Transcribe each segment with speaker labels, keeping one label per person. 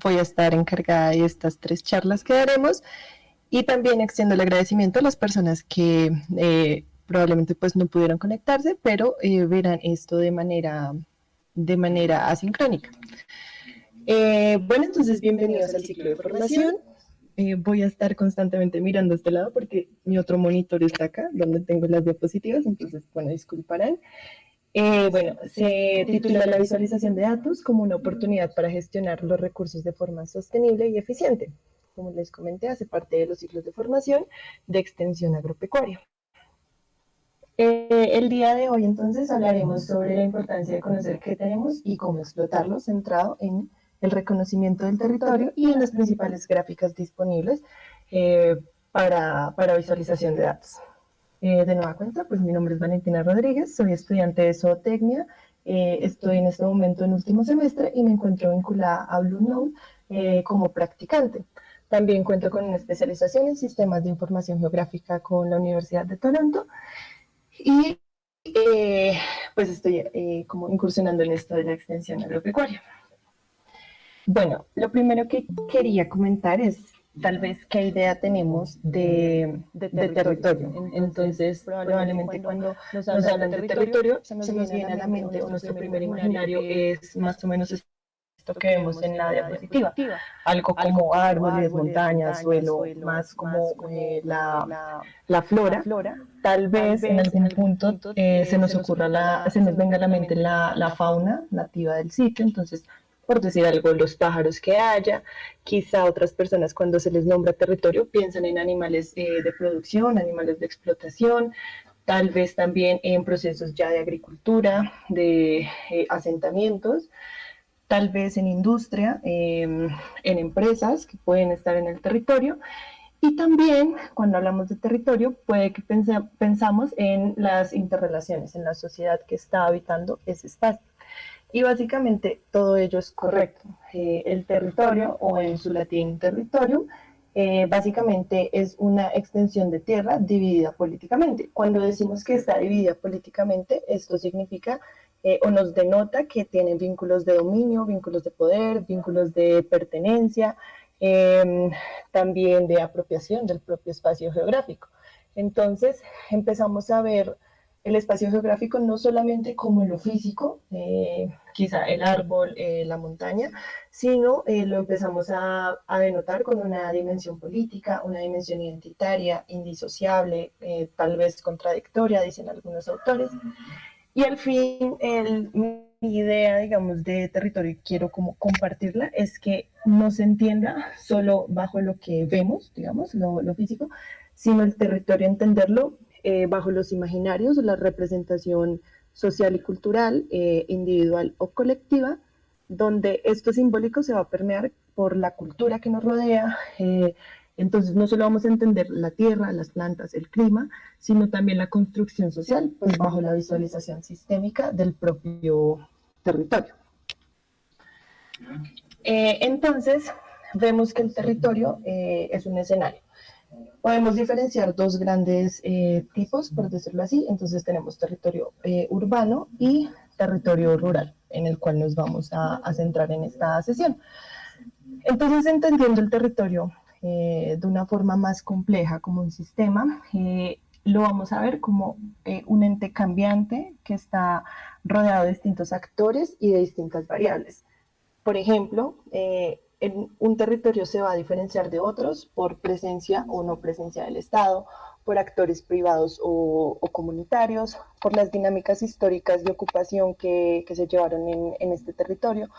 Speaker 1: voy a estar encargada de estas 3 charlas que daremos y también extiendo el agradecimiento a las personas que probablemente pues no pudieron conectarse, pero verán esto de manera asincrónica. Bueno, entonces bienvenidos al ciclo de formación. Voy a estar constantemente mirando a este lado porque mi otro monitor está acá, donde tengo las diapositivas, entonces, bueno, disculparán. Bueno, se titula La visualización de datos como una oportunidad para gestionar los recursos de forma sostenible y eficiente. Como les comenté, hace parte de los ciclos de formación de extensión agropecuaria. El día de hoy entonces hablaremos sobre la importancia de conocer qué tenemos y cómo explotarlo, centrado en el reconocimiento del territorio y en las principales gráficas disponibles para visualización de datos. De nueva cuenta, pues mi nombre es Valentina Rodríguez, soy estudiante de zootecnia, estoy en este momento en último semestre y me encuentro vinculada a Blue Node como practicante. También cuento con una especialización en sistemas de información geográfica con la Universidad de Toronto y pues estoy como incursionando en esto de la extensión agropecuaria. Bueno, lo primero que quería comentar es tal vez qué idea tenemos de territorio. Entonces, probablemente cuando nos hablan de territorio, se nos viene a la mente, o nuestro primer imaginario es más o menos esto que vemos en la diapositiva. Algo como árboles, montañas, suelo, más como la flora. Tal vez en algún punto se nos venga a la mente la fauna nativa del sitio, entonces por decir algo, los pájaros que haya. Quizá otras personas cuando se les nombra territorio piensan en animales de producción, animales de explotación, tal vez también en procesos ya de agricultura, de asentamientos, tal vez en industria, en empresas que pueden estar en el territorio. Y también, cuando hablamos de territorio, puede que pensamos en las interrelaciones, en la sociedad que está habitando ese espacio. Y básicamente todo ello es correcto. El territorio, o en su latín territorium, básicamente es una extensión de tierra dividida políticamente. Cuando decimos que está dividida políticamente, esto significa o nos denota que tienen vínculos de dominio, vínculos de poder, vínculos de pertenencia, también de apropiación del propio espacio geográfico. Entonces empezamos a ver el espacio geográfico no solamente como lo físico, quizá el árbol, la montaña, sino lo empezamos a denotar con una dimensión política, una dimensión identitaria, indisociable, tal vez contradictoria, dicen algunos autores. Y al fin, mi idea, digamos, de territorio, y quiero como compartirla, es que no se entienda solo bajo lo que vemos, digamos, lo físico, sino el territorio entenderlo bajo los imaginarios, la representación social y cultural, individual o colectiva, donde esto simbólico se va a permear por la cultura que nos rodea. Entonces no solo vamos a entender la tierra, las plantas, el clima, sino también la construcción social, pues bajo la visualización sistémica del propio territorio. Entonces vemos que el territorio es un escenario. Podemos diferenciar dos grandes tipos, por decirlo así. Entonces tenemos territorio urbano y territorio rural, en el cual nos vamos a centrar en esta sesión. Entonces, entendiendo el territorio de una forma más compleja, como un sistema, lo vamos a ver como un ente cambiante que está rodeado de distintos actores y de distintas variables. Por ejemplo, un territorio se va a diferenciar de otros por presencia o no presencia del Estado, por actores privados o comunitarios, por las dinámicas históricas de ocupación que se llevaron en este territorio,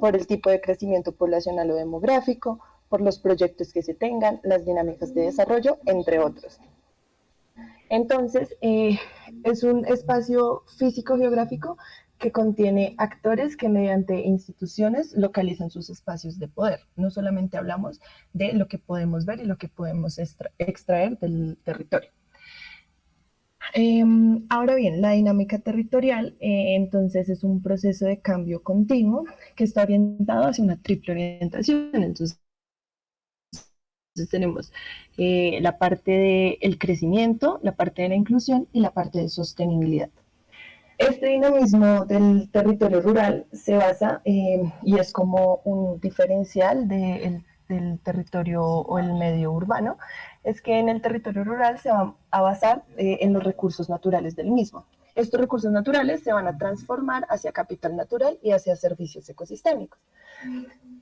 Speaker 1: por el tipo de crecimiento poblacional o demográfico, por los proyectos que se tengan, las dinámicas de desarrollo, entre otros. Entonces, es un espacio físico-geográfico que contiene actores que mediante instituciones localizan sus espacios de poder. No solamente hablamos de lo que podemos ver y lo que podemos extraer del territorio. Ahora bien, la dinámica territorial entonces es un proceso de cambio continuo que está orientado hacia una triple orientación. Entonces tenemos la parte del crecimiento, la parte de la inclusión y la parte de sostenibilidad. Este dinamismo del territorio rural se basa y es como un diferencial del territorio o el medio urbano, es que en el territorio rural se va a basar en los recursos naturales del mismo. Estos recursos naturales se van a transformar hacia capital natural y hacia servicios ecosistémicos.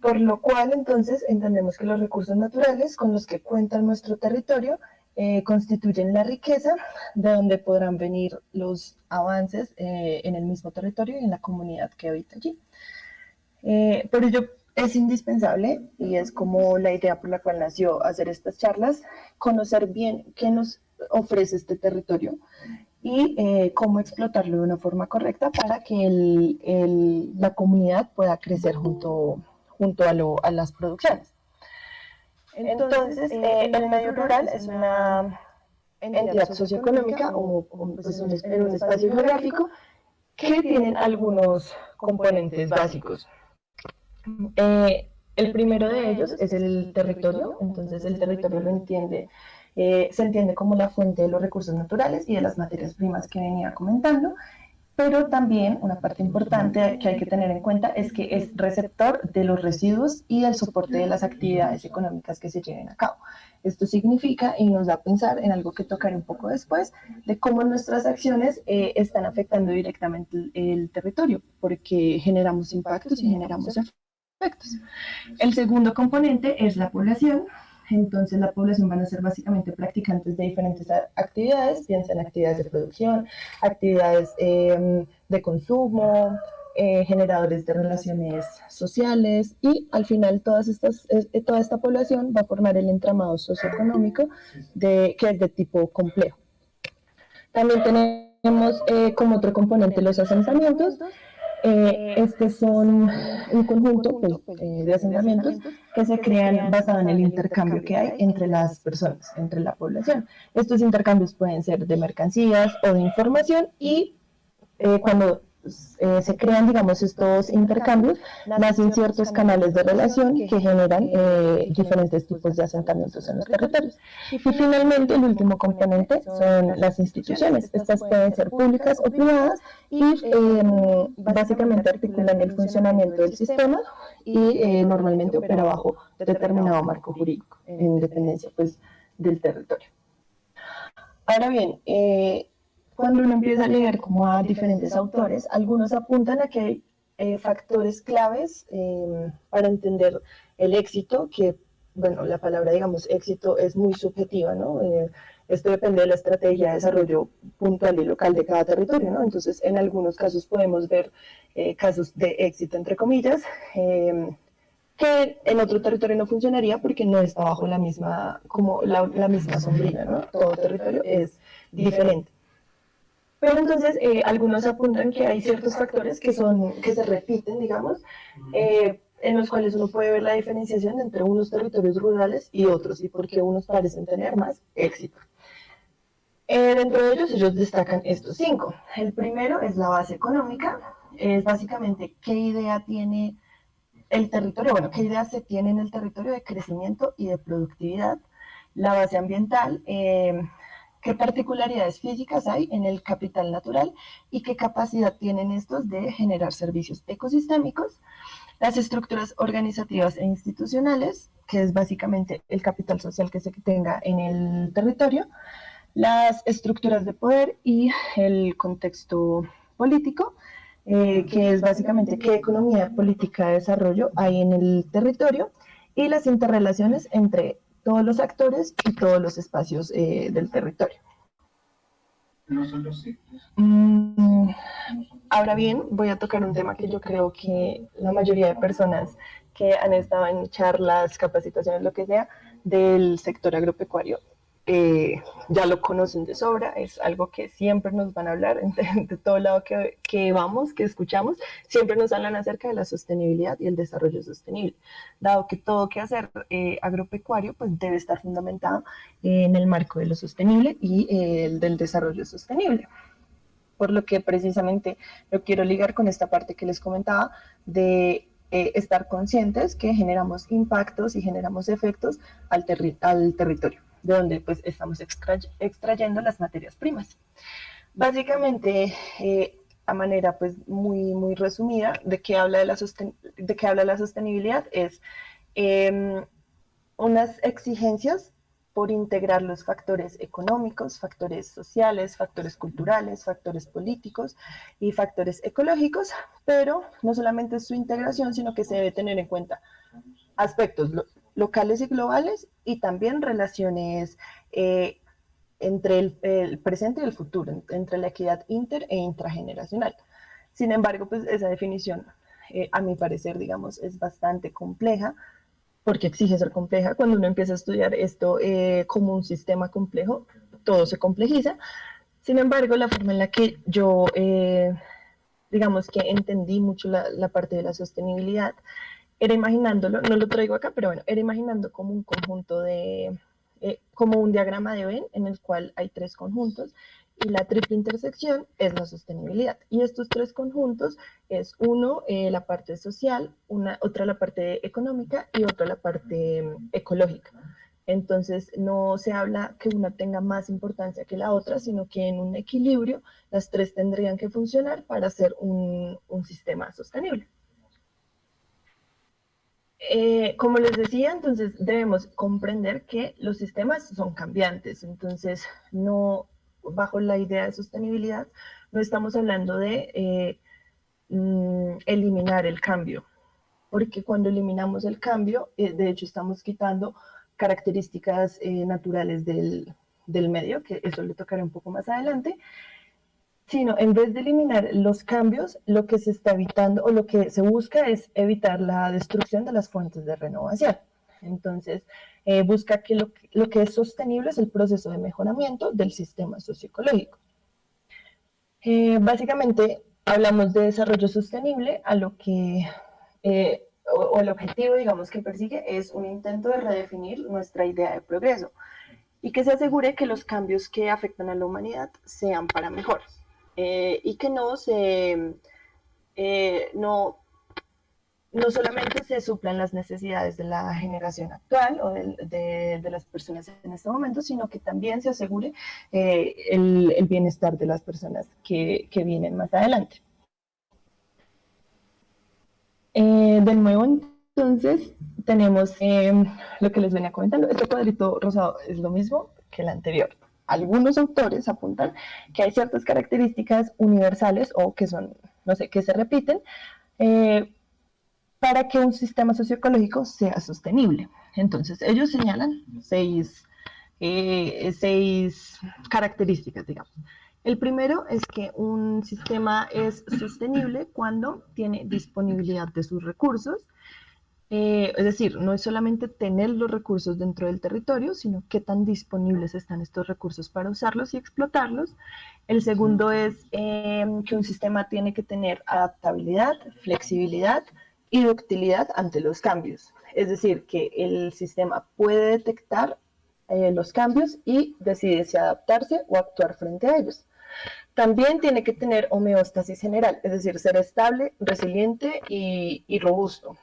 Speaker 1: Por lo cual, entonces, entendemos que los recursos naturales con los que cuenta nuestro territorio constituyen la riqueza de donde podrán venir los avances en el mismo territorio y en la comunidad que habita allí. Por ello, es indispensable, y es como la idea por la cual nació hacer estas charlas, conocer bien qué nos ofrece este territorio y cómo explotarlo de una forma correcta para que la comunidad pueda crecer junto a las producciones. Entonces, el medio rural es una entidad socioeconómica o pues un espacio geográfico que tienen algunos componentes básicos. El primero de ellos es el territorio, entonces el territorio se entiende como la fuente de los recursos naturales y de las materias primas que venía comentando, pero también una parte importante que hay que tener en cuenta es que es receptor de los residuos y del soporte de las actividades económicas que se lleven a cabo. Esto significa y nos da a pensar en algo que tocaré un poco después, de cómo nuestras acciones están afectando directamente el territorio, porque generamos impactos y generamos efectos. El segundo componente es la población. Entonces la población van a ser básicamente practicantes de diferentes actividades, bien sean actividades de producción, actividades de consumo, generadores de relaciones sociales y al final toda esta población va a formar el entramado socioeconómico que es de tipo complejo. También tenemos como otro componente los asentamientos. Estos son un conjunto de asentamientos que se crean basado en el intercambio que hay entre las personas, entre la población. Estos intercambios pueden ser de mercancías o de información y cuando se crean, digamos, estos intercambios, nacen ciertos canales de relación que generan diferentes tipos de asentamientos en los territorios. Y finalmente, el último componente son las instituciones. Estas pueden ser públicas o privadas y básicamente articulan el funcionamiento del sistema y normalmente opera bajo determinado marco jurídico, en dependencia pues, del territorio. Ahora bien, cuando uno empieza a leer como a diferentes autores, algunos apuntan a que hay factores claves para entender el éxito, que, bueno, la palabra, digamos, éxito es muy subjetiva, ¿no? Esto depende de la estrategia de desarrollo puntual y local de cada territorio, ¿no? Entonces, en algunos casos podemos ver casos de éxito, entre comillas, que en otro territorio no funcionaría porque no está bajo la misma, como la misma sombrilla, ¿no? Todo territorio es diferente. Pero entonces algunos apuntan que hay ciertos factores que se repiten, digamos, en los cuales uno puede ver la diferenciación entre unos territorios rurales y otros, y por qué unos parecen tener más éxito. Dentro de ellos destacan estos 5. El primero es la base económica, es básicamente qué idea tiene el territorio, bueno, qué ideas se tiene en el territorio de crecimiento y de productividad. La base ambiental, qué particularidades físicas hay en el capital natural y qué capacidad tienen estos de generar servicios ecosistémicos. Las estructuras organizativas e institucionales, que es básicamente el capital social que se tenga en el territorio. Las estructuras de poder y el contexto político, que es básicamente qué economía política de desarrollo hay en el territorio y las interrelaciones entre todos los actores y todos los espacios del territorio.
Speaker 2: No son los ciclos.
Speaker 1: Ahora bien, voy a tocar un tema que yo creo que la mayoría de personas que han estado en charlas, capacitaciones, lo que sea, del sector agropecuario, ya lo conocen de sobra, es algo que siempre nos van a hablar de todo lado que vamos, que escuchamos, siempre nos hablan acerca de la sostenibilidad y el desarrollo sostenible, dado que todo que hacer agropecuario pues debe estar fundamentado en el marco de lo sostenible y del desarrollo sostenible. Por lo que precisamente lo quiero ligar con esta parte que les comentaba de estar conscientes que generamos impactos y generamos efectos al territorio, de donde pues estamos extrayendo las materias primas. Básicamente, a manera pues muy resumida de qué habla de qué habla la sostenibilidad es eh, unas exigencias por integrar los factores económicos, factores sociales, factores culturales, factores políticos y factores ecológicos, pero no solamente es su integración, sino que se debe tener en cuenta aspectos locales y globales y también relaciones entre el presente y el futuro, entre la equidad inter e intrageneracional. Sin embargo, pues esa definición, a mi parecer, digamos, es bastante compleja, porque exige ser compleja. Cuando uno empieza a estudiar esto como un sistema complejo, todo se complejiza. Sin embargo, la forma en la que yo, digamos que entendí mucho la parte de la sostenibilidad, era imaginándolo, no lo traigo acá, pero bueno, era imaginando como un conjunto de, como un diagrama de Venn en el cual hay tres conjuntos y la triple intersección es la sostenibilidad. Y estos tres conjuntos es uno, la parte social, otra la parte económica y otra la parte ecológica. Entonces no se habla que una tenga más importancia que la otra, sino que en un equilibrio las tres tendrían que funcionar para hacer un sistema sostenible. Como les decía, entonces debemos comprender que los sistemas son cambiantes, entonces no, bajo la idea de sostenibilidad, no estamos hablando de eliminar el cambio, porque cuando eliminamos el cambio, de hecho estamos quitando características naturales del medio, que eso le tocará un poco más adelante, sino en vez de eliminar los cambios, lo que se está evitando o lo que se busca es evitar la destrucción de las fuentes de renovación. Entonces, busca que lo que es sostenible es el proceso de mejoramiento del sistema socioecológico. Básicamente, hablamos de desarrollo sostenible a lo que, o el objetivo, digamos, que persigue es un intento de redefinir nuestra idea de progreso y que se asegure que los cambios que afectan a la humanidad sean para mejor. Y que no solamente se suplan las necesidades de la generación actual o de las personas en este momento, sino que también se asegure el bienestar de las personas que vienen más adelante. De nuevo, entonces, tenemos lo que les venía comentando. Este cuadrito rosado es lo mismo que el anterior. Algunos autores apuntan que hay ciertas características universales o que son, no sé, que se repiten para que un sistema socioecológico sea sostenible. Entonces, ellos señalan seis características, digamos. El primero es que un sistema es sostenible cuando tiene disponibilidad de sus recursos, es decir, no es solamente tener los recursos dentro del territorio, sino qué tan disponibles están estos recursos para usarlos y explotarlos. El segundo es que un sistema tiene que tener adaptabilidad, flexibilidad y ductilidad ante los cambios. Es decir, que el sistema puede detectar los cambios y decide si adaptarse o actuar frente a ellos. También tiene que tener homeostasis general, es decir, ser estable, resiliente y robusto.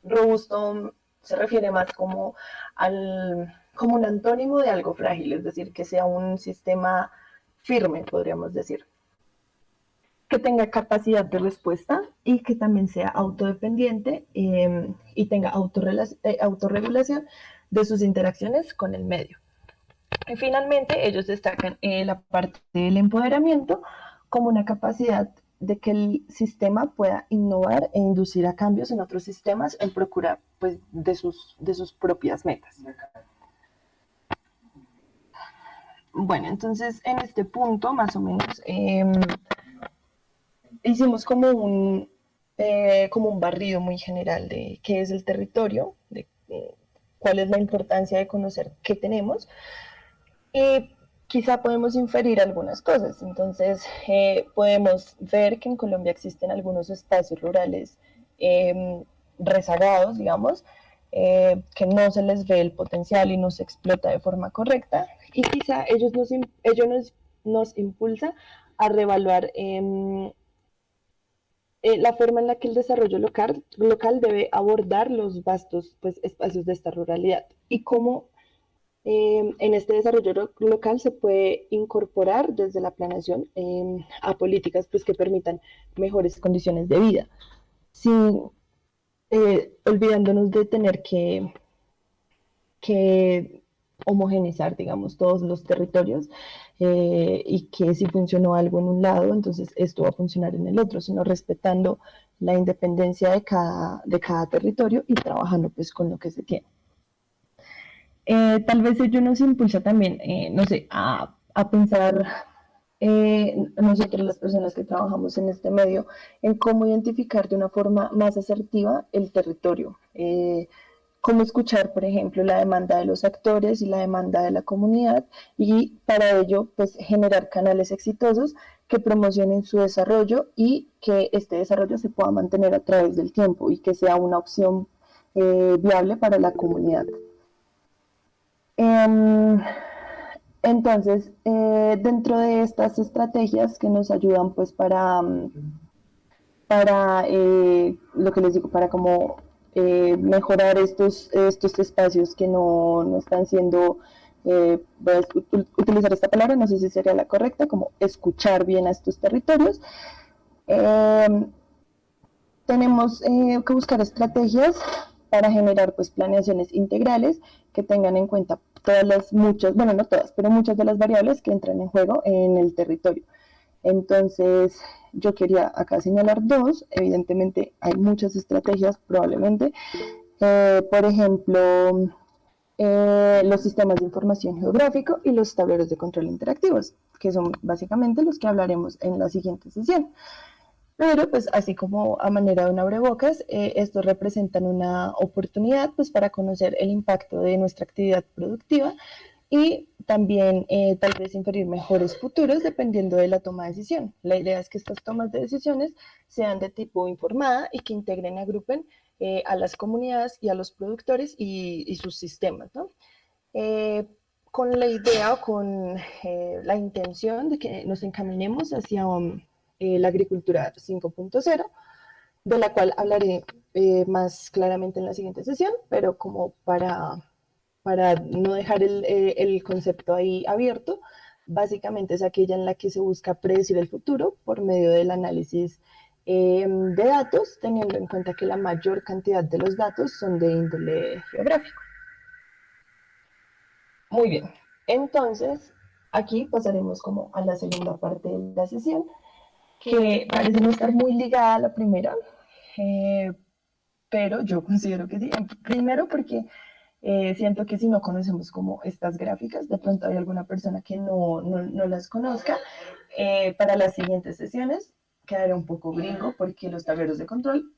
Speaker 1: Robusto se refiere más como como un antónimo de algo frágil, es decir, que sea un sistema firme, podríamos decir, que tenga capacidad de respuesta y que también sea autodependiente y tenga autorregulación de sus interacciones con el medio. Y finalmente, ellos destacan la parte del empoderamiento como una capacidad de que el sistema pueda innovar e inducir a cambios en otros sistemas en procura pues, de sus propias metas. Bueno, entonces en este punto, más o menos, hicimos como un barrido muy general de qué es el territorio, de cuál es la importancia de conocer qué tenemos. Y quizá podemos inferir algunas cosas. Entonces, podemos ver que en Colombia existen algunos espacios rurales rezagados, digamos, que no se les ve el potencial y no se explota de forma correcta. Y quizá ellos nos impulsa a reevaluar la forma en la que el desarrollo local debe abordar los vastos pues, espacios de esta ruralidad y cómo En este desarrollo local se puede incorporar desde la planeación a políticas pues, que permitan mejores condiciones de vida, sin olvidándonos de tener que homogeneizar, digamos, todos los territorios y que si funcionó algo en un lado, entonces esto va a funcionar en el otro, sino respetando la independencia de cada territorio y trabajando pues con lo que se tiene. Tal vez ello nos impulsa también, no sé, a pensar nosotros las personas que trabajamos en este medio, en cómo identificar de una forma más asertiva el territorio. Cómo escuchar, por ejemplo, la demanda de los actores y la demanda de la comunidad y para ello, pues, generar canales exitosos que promocionen su desarrollo y que este desarrollo se pueda mantener a través del tiempo y que sea una opción viable para la comunidad. Entonces, dentro de estas estrategias que nos ayudan pues para lo que les digo, para como mejorar estos espacios que no están siendo, voy a utilizar esta palabra, no sé si sería la correcta, como escuchar bien a estos territorios. Tenemos que buscar estrategias para generar pues planeaciones integrales que tengan en cuenta todas las, muchas, bueno no todas, pero muchas de las variables que entran en juego en el territorio. Entonces, yo quería acá señalar dos, evidentemente hay muchas estrategias probablemente, por ejemplo, los sistemas de información geográfico y los tableros de control interactivos, que son básicamente los que hablaremos en la siguiente sesión. Pero pues así como a manera de un abrebocas, estos representan una oportunidad pues para conocer el impacto de nuestra actividad productiva y también tal vez inferir mejores futuros dependiendo de la toma de decisión. La idea es que estas tomas de decisiones sean de tipo informada y que integren y agrupen a las comunidades y a los productores y sus sistemas, ¿no? Con la idea o con la intención de que nos encaminemos hacia la agricultura 5.0, de la cual hablaré más claramente en la siguiente sesión, pero como para no dejar el concepto ahí abierto, básicamente es aquella en la que se busca predecir el futuro por medio del análisis de datos, teniendo en cuenta que la mayor cantidad de los datos son de índole geográfico. Muy bien, entonces aquí pasaremos como a la segunda parte de la sesión, que parece no estar muy ligada a la primera, pero yo considero que sí. Primero porque siento que si no conocemos como estas gráficas, de pronto hay alguna persona que no las conozca. Para las siguientes sesiones quedaré un poco gringo porque los tableros de control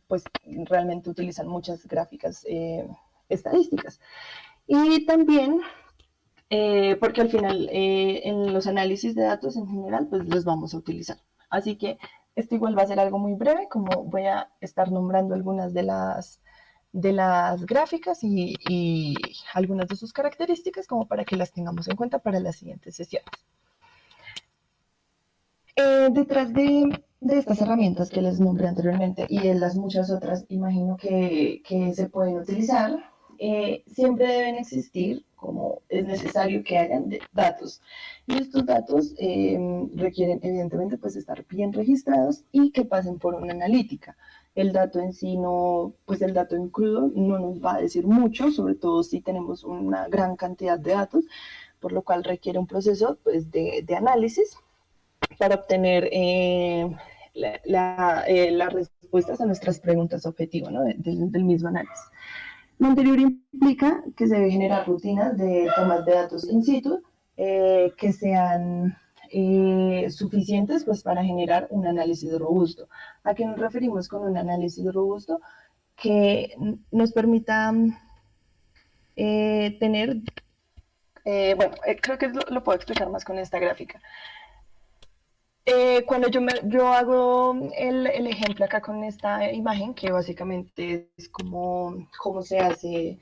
Speaker 1: pues realmente utilizan muchas gráficas estadísticas. Y también porque al final en los análisis de datos en general pues los vamos a utilizar. Así que esto igual va a ser algo muy breve, como voy a estar nombrando algunas de las gráficas y algunas de sus características como para que las tengamos en cuenta para las siguientes sesiones. Detrás de estas herramientas que les nombré anteriormente y de las muchas otras, imagino que se pueden utilizar, siempre deben existir, como es necesario que hayan datos. Y estos datos requieren evidentemente pues estar bien registrados y que pasen por una analítica. El dato en sí no, pues el dato en crudo no nos va a decir mucho, sobre todo si tenemos una gran cantidad de datos, por lo cual requiere un proceso pues de análisis para obtener las respuestas a nuestras preguntas objetivo, ¿no? del mismo análisis. Lo anterior implica que se debe generar rutinas de tomas de datos in situ que sean suficientes pues, para generar un análisis robusto. ¿A qué nos referimos con un análisis robusto? Que nos permita tener, bueno, creo que lo puedo explicar más con esta gráfica. Cuando yo hago el ejemplo acá con esta imagen, que básicamente es como se hace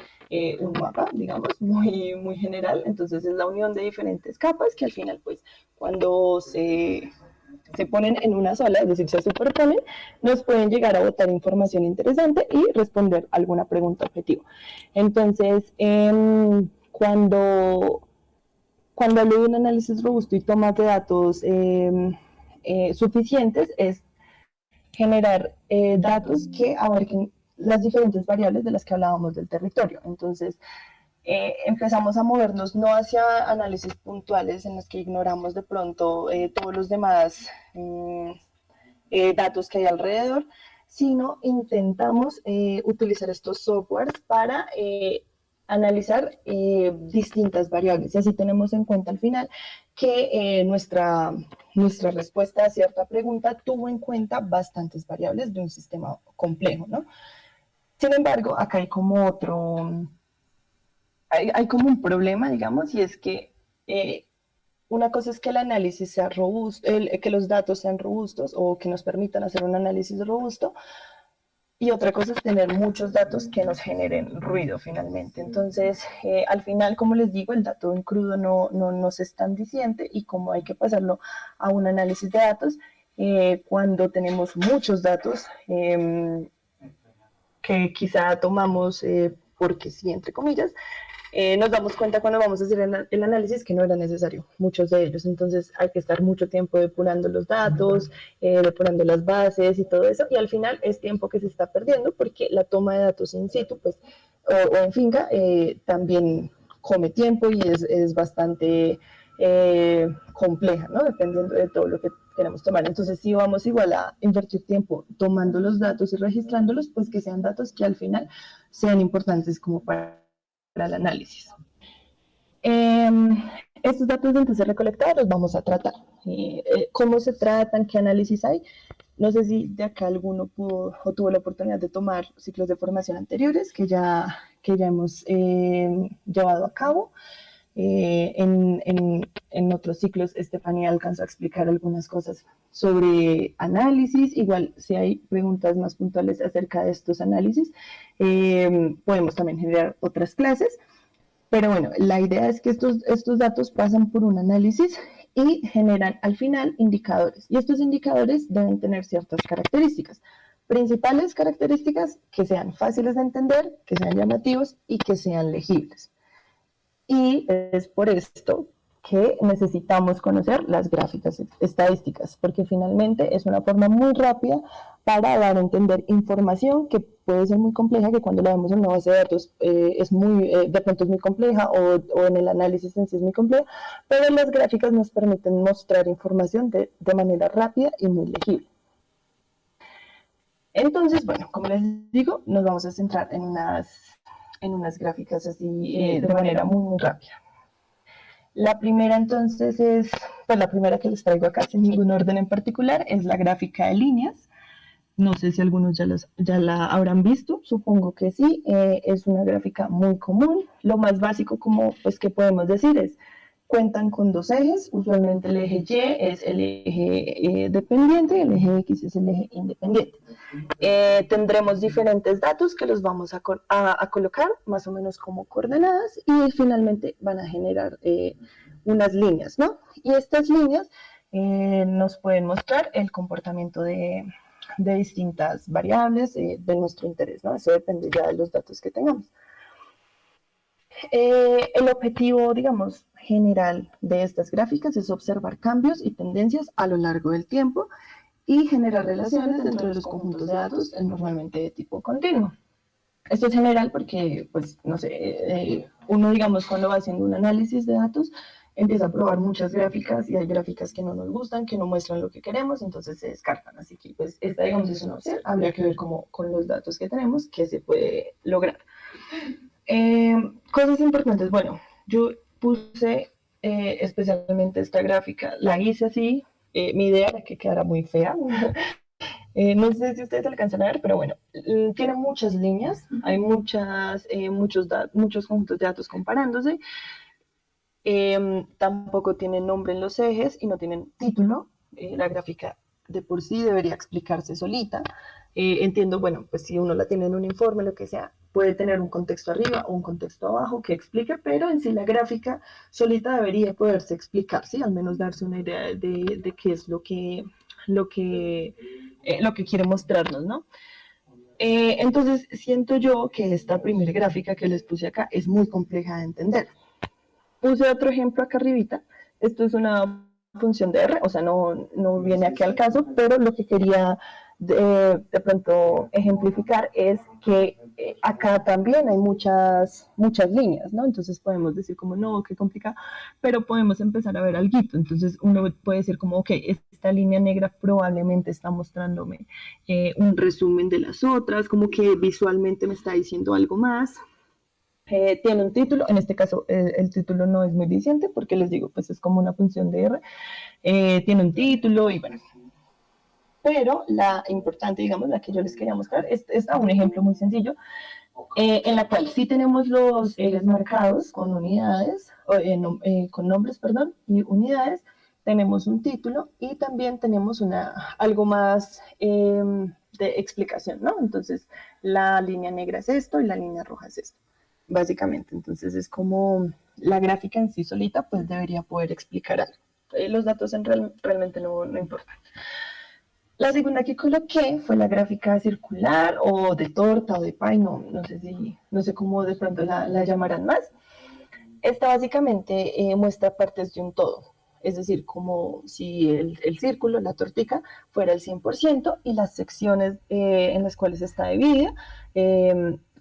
Speaker 1: un mapa, digamos, muy general. Entonces es la unión de diferentes capas que al final, pues, cuando se ponen en una sola, es decir, se superponen, nos pueden llegar a botar información interesante y responder alguna pregunta objetivo. Entonces, cuando, cuando hablo de un análisis robusto y tomas de datos suficientes, es generar datos que abarquen las diferentes variables de las que hablábamos del territorio. Entonces, empezamos a movernos no hacia análisis puntuales en los que ignoramos de pronto todos los demás datos que hay alrededor, sino intentamos utilizar estos softwares para analizar distintas variables. Y así tenemos en cuenta al final que nuestra respuesta a cierta pregunta tuvo en cuenta bastantes variables de un sistema complejo, ¿no? Sin embargo, acá hay como hay como un problema, digamos, y es que una cosa es que el análisis sea robusto, que los datos sean robustos o que nos permitan hacer un análisis robusto, y otra cosa es tener muchos datos que nos generen ruido finalmente. Entonces, al final, como les digo, el dato en crudo no nos es tan diciente, y como hay que pasarlo a un análisis de datos, cuando tenemos muchos datos que quizá tomamos porque sí, entre comillas, nos damos cuenta cuando vamos a hacer el análisis que no era necesario, muchos de ellos. Entonces hay que estar mucho tiempo depurando los datos, depurando las bases y todo eso, y al final es tiempo que se está perdiendo porque la toma de datos in situ, pues, o en finca, también come tiempo y es bastante compleja, ¿no? Dependiendo de todo lo que queremos tomar. Entonces, si vamos igual a invertir tiempo tomando los datos y registrándolos, pues que sean datos que al final sean importantes como para el análisis. Estos datos entonces recolectados los vamos a tratar. ¿Cómo se tratan? ¿Qué análisis hay? No sé si de acá alguno pudo o tuvo la oportunidad de tomar ciclos de formación anteriores que ya hemos llevado a cabo. En otros ciclos, Estefanía alcanzó a explicar algunas cosas sobre análisis. Igual, si hay preguntas más puntuales acerca de estos análisis, podemos también generar otras clases. Pero bueno, la idea es que estos datos pasan por un análisis y generan al final indicadores. Y estos indicadores deben tener ciertas características. Principales características: que sean fáciles de entender, que sean llamativos y que sean legibles. Y es por esto que necesitamos conocer las gráficas estadísticas, porque finalmente es una forma muy rápida para dar a entender información que puede ser muy compleja, que cuando la vemos en una base de datos de pronto es muy compleja, o en el análisis en sí es muy compleja, pero las gráficas nos permiten mostrar información de manera rápida y muy legible. Entonces, bueno, como les digo, nos vamos a centrar en unas gráficas así de manera muy rápida. La primera entonces es, pues la primera que les traigo acá sin ningún orden en particular, es la gráfica de líneas. No sé si algunos ya la habrán visto, supongo que sí. Es una gráfica muy común. Lo más básico como pues que podemos decir es: cuentan con dos ejes, usualmente el eje Y es el eje dependiente y el eje X es el eje independiente. Tendremos diferentes datos que los vamos a colocar más o menos como coordenadas, y finalmente van a generar unas líneas, ¿no? Y estas líneas nos pueden mostrar el comportamiento de distintas variables de nuestro interés, ¿no? Eso depende ya de los datos que tengamos. El objetivo, digamos, general de estas gráficas es observar cambios y tendencias a lo largo del tiempo y generar relaciones dentro de los conjuntos de datos, normalmente de tipo continuo. Esto es general porque, pues, no sé, uno, digamos, cuando va haciendo un análisis de datos, empieza a probar muchas gráficas y hay gráficas que no nos gustan, que no muestran lo que queremos, entonces se descartan. Así que, pues, esta, digamos, es una opción. Habría que ver cómo con los datos que tenemos qué se puede lograr. Cosas importantes. Bueno, yo puse especialmente esta gráfica, la hice así. Mi idea era que quedara muy fea. No sé si ustedes alcanzan a ver, pero bueno, tiene muchas líneas, hay muchos conjuntos de datos comparándose. Tampoco tienen nombre en los ejes y no tienen título. La gráfica de por sí debería explicarse solita. Entiendo, bueno, pues si uno la tiene en un informe, lo que sea, puede tener un contexto arriba o un contexto abajo que explique, pero en sí la gráfica solita debería poderse explicar, ¿sí? Al menos darse una idea de qué es lo que quiere mostrarnos, ¿no? Entonces siento yo que esta primera gráfica que les puse acá es muy compleja de entender. Puse otro ejemplo acá arribita. Esto es una función de R, o sea, no viene aquí al caso, pero lo que quería de pronto ejemplificar es que acá también hay muchas líneas, ¿no? Entonces podemos decir como, no, qué complicado, pero podemos empezar a ver algo. Entonces uno puede decir como, ok, esta línea negra probablemente está mostrándome un resumen de las otras, como que visualmente me está diciendo algo más. Tiene un título, en este caso el título no es muy diciente porque les digo, pues es como una función de R, tiene un título y bueno. Pero la importante, digamos, la que yo les quería mostrar, es un ejemplo muy sencillo, en la cual sí tenemos los ejes marcados con unidades, con nombres, perdón, y unidades, tenemos un título y también tenemos algo más de explicación, ¿no? Entonces, la línea negra es esto y la línea roja es esto, básicamente. Entonces, es como la gráfica en sí solita, pues debería poder explicar algo. Los datos realmente no importan. La segunda que coloqué fue la gráfica circular o de torta o de pie, no sé cómo de pronto la llamarán más. Esta básicamente muestra partes de un todo, es decir, como si el círculo, la tortica, fuera el 100% y las secciones en las cuales está dividida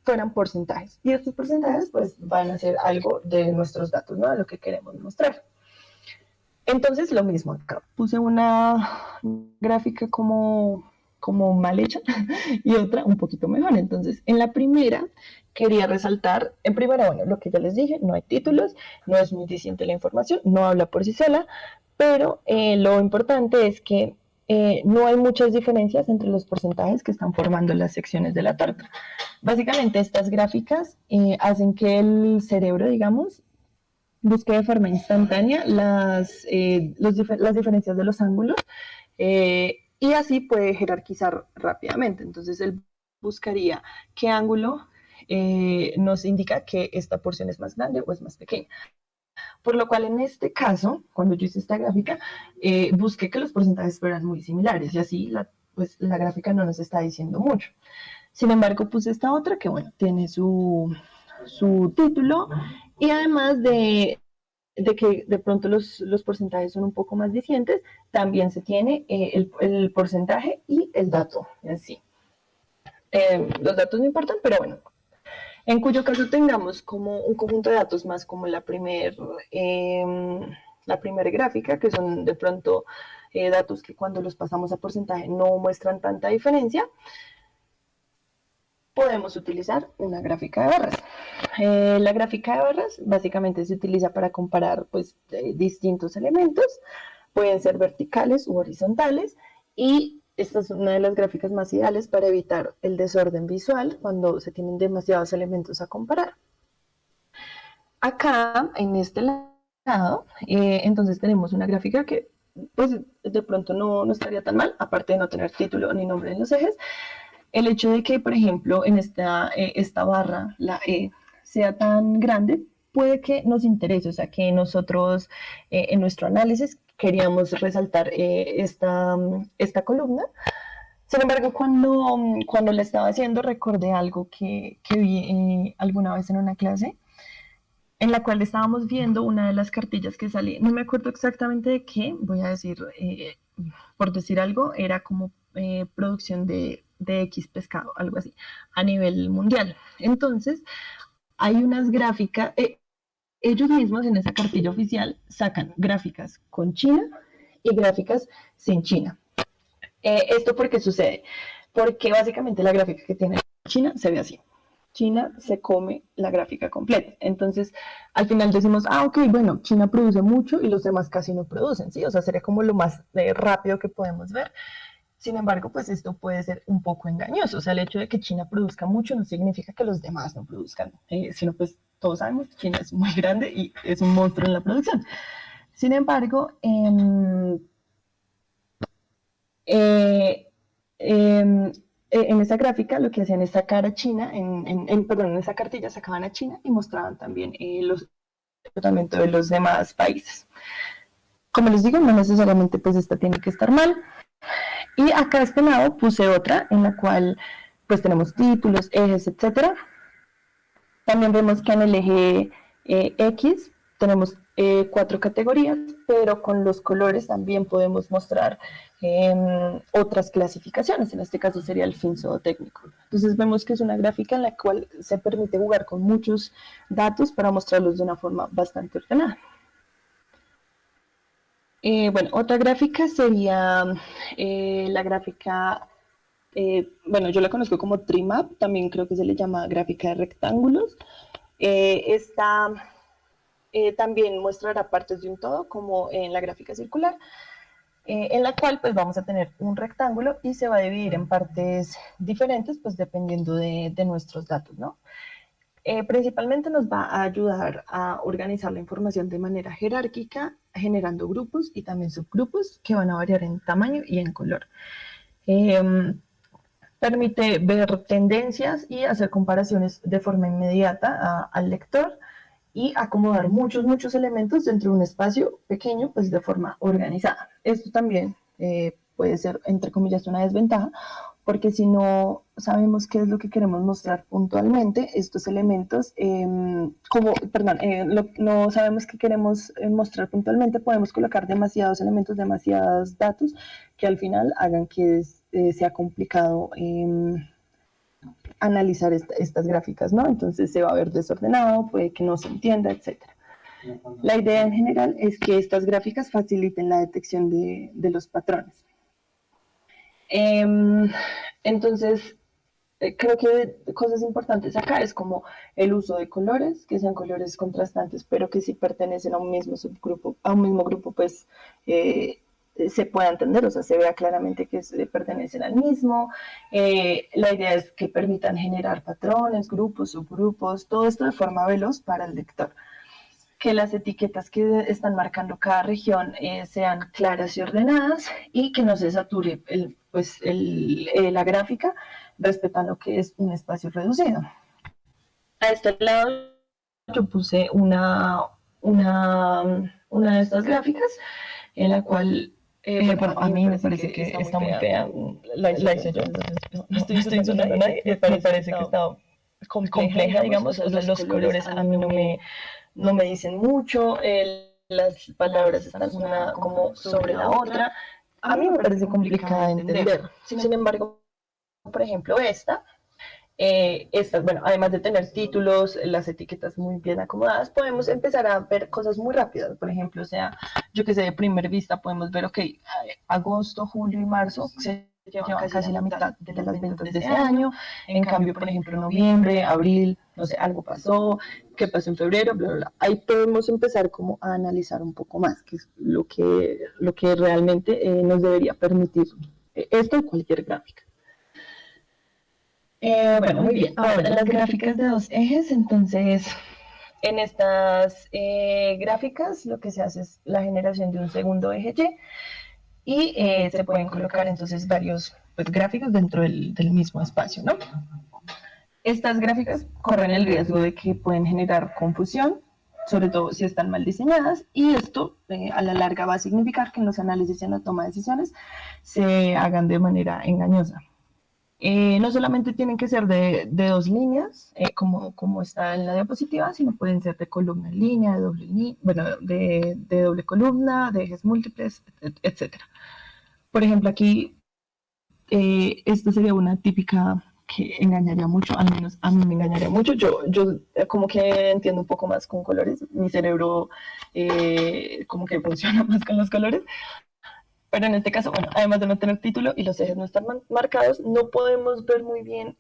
Speaker 1: fueran porcentajes. Y estos porcentajes pues van a ser algo de nuestros datos, ¿no? De lo que queremos mostrar. Entonces, lo mismo acá. Puse una gráfica como mal hecha y otra un poquito mejor. Entonces, en la primera quería resaltar, en primera, bueno, lo que ya les dije, no hay títulos, no es muy diciente la información, no habla por sí sola, pero lo importante es que no hay muchas diferencias entre los porcentajes que están formando las secciones de la torta. Básicamente, estas gráficas hacen que el cerebro, digamos, busque de forma instantánea las diferencias de los ángulos y así puede jerarquizar rápidamente. Entonces él buscaría qué ángulo nos indica que esta porción es más grande o es más pequeña. Por lo cual en este caso, cuando yo hice esta gráfica, busqué que los porcentajes fueran muy similares y así pues, la gráfica no nos está diciendo mucho. Sin embargo, puse esta otra que, bueno, tiene su título y además de que de pronto los porcentajes son un poco más dicientes, también se tiene el porcentaje y el dato en sí. Los datos no importan, pero bueno, en cuyo caso tengamos como un conjunto de datos más como la primera gráfica, que son de pronto datos que cuando los pasamos a porcentaje no muestran tanta diferencia, podemos utilizar una gráfica de barras. La gráfica de barras básicamente se utiliza para comparar pues, distintos elementos, pueden ser verticales u horizontales, y esta es una de las gráficas más ideales para evitar el desorden visual cuando se tienen demasiados elementos a comparar. Acá, en este lado, entonces tenemos una gráfica que pues, de pronto no estaría tan mal, aparte de no tener título ni nombre en los ejes. El hecho de que, por ejemplo, en esta barra, la E, sea tan grande, puede que nos interese, o sea, que nosotros en nuestro análisis queríamos resaltar esta columna. Sin embargo, cuando la estaba haciendo, recordé algo que vi alguna vez en una clase, en la cual estábamos viendo una de las cartillas que salía, no me acuerdo exactamente de qué, voy a decir, por decir algo, era como producción de X pescado, algo así, a nivel mundial. Entonces, hay unas gráficas, ellos mismos en esa cartilla oficial sacan gráficas con China y gráficas sin China. ¿Esto por qué sucede? Porque básicamente la gráfica que tiene China se ve así. China se come la gráfica completa. Entonces, al final decimos, ok, bueno, China produce mucho y los demás casi no producen, ¿sí? O sea, sería como lo más rápido que podemos ver. Sin embargo, pues esto puede ser un poco engañoso. O sea, el hecho de que China produzca mucho no significa que los demás no produzcan, sino pues todos sabemos que China es muy grande y es un monstruo en la producción. Sin embargo, en esa gráfica lo que hacían es sacar a China, en esa cartilla sacaban a China y mostraban también el comportamiento de los demás países. Como les digo, no necesariamente pues esta tiene que estar mal. Y acá a este lado puse otra en la cual pues tenemos títulos, ejes, etcétera. También vemos que en el eje X tenemos 4 categorías, pero con los colores también podemos mostrar otras clasificaciones. En este caso sería el fin zootécnico. Entonces vemos que es una gráfica en la cual se permite jugar con muchos datos para mostrarlos de una forma bastante ordenada. Bueno, otra gráfica sería la gráfica, bueno, yo la conozco como Trimap, también creo que se le llama gráfica de rectángulos. Esta también mostrará partes de un todo, como en la gráfica circular, en la cual pues vamos a tener un rectángulo y se va a dividir en partes diferentes, pues dependiendo de nuestros datos, ¿no? Principalmente nos va a ayudar a organizar la información de manera jerárquica, generando grupos y también subgrupos que van a variar en tamaño y en color. Permite ver tendencias y hacer comparaciones de forma inmediata al lector y acomodar muchos elementos dentro de un espacio pequeño, pues de forma organizada. Esto también puede ser, entre comillas, una desventaja, porque si no sabemos qué es lo que queremos mostrar puntualmente, estos elementos, no sabemos qué queremos mostrar puntualmente, podemos colocar demasiados elementos, demasiados datos, que al final hagan que sea complicado analizar estas gráficas, ¿no? Entonces se va a ver desordenado, puede que no se entienda, etc. La idea en general es que estas gráficas faciliten la detección de los patrones. Entonces, creo que cosas importantes acá es como el uso de colores, que sean colores contrastantes, pero que si pertenecen a un mismo subgrupo, a un mismo grupo, pues se pueda entender, o sea, se vea claramente que pertenecen al mismo. La idea es que permitan generar patrones, grupos, subgrupos, todo esto de forma veloz para el lector. Que las etiquetas que están marcando cada región sean claras y ordenadas y que no se sature la gráfica, respetando que es un espacio reducido. A este lado yo puse una de estas gráficas en la cual, bueno, a mí me parece que está muy fea, la hice yo, no estoy insultando a nadie, me parece que está compleja, digamos, o sea, los colores a mí no me dicen mucho, las palabras están una como sobre la otra, a mí me parece complicada de entender. Sin embargo, por ejemplo, estas, bueno, además de tener títulos, las etiquetas muy bien acomodadas, podemos empezar a ver cosas muy rápidas. Por ejemplo, o sea, yo que sé, de primer vista podemos ver, ok, agosto, julio y marzo se llevan casi la mitad de las ventas de ese año. En cambio, por ejemplo, noviembre, abril, no sé, algo pasó, qué pasó en febrero, bla, bla, bla. Ahí podemos empezar como a analizar un poco más, que es lo que realmente nos debería permitir esto en cualquier gráfica. Bueno, muy bien. Ahora, las gráficas de 2 ejes, entonces, en estas gráficas lo que se hace es la generación de un segundo eje Y se pueden colocar entonces varios gráficos dentro del mismo espacio, ¿no? Estas gráficas corren el riesgo de que pueden generar confusión, sobre todo si están mal diseñadas, y esto a la larga va a significar que en los análisis y en la toma de decisiones se hagan de manera engañosa. No solamente tienen que ser de 2 líneas, como está en la diapositiva, sino pueden ser de columna en línea, de doble columna, de ejes múltiples, etc. Por ejemplo, aquí, esto sería una típica que engañaría mucho, al menos a mí me engañaría mucho. Yo como que entiendo un poco más con colores, mi cerebro como que funciona más con los colores. Pero en este caso, bueno, además de no tener título y los ejes no están marcados, no podemos ver muy bien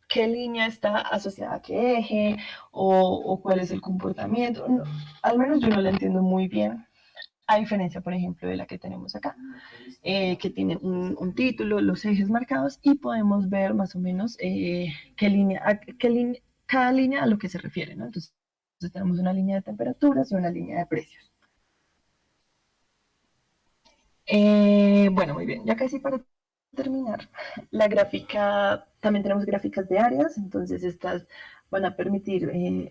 Speaker 1: qué línea está asociada a qué eje o cuál es el comportamiento. No, al menos yo no la entiendo muy bien, a diferencia, por ejemplo, de la que tenemos acá, que tiene un título, los ejes marcados y podemos ver más o menos cada línea a lo que se refiere, ¿no? Entonces tenemos una línea de temperaturas y una línea de precios. Bueno, muy bien, ya casi para terminar, la gráfica, también tenemos gráficas de áreas, entonces estas van a permitir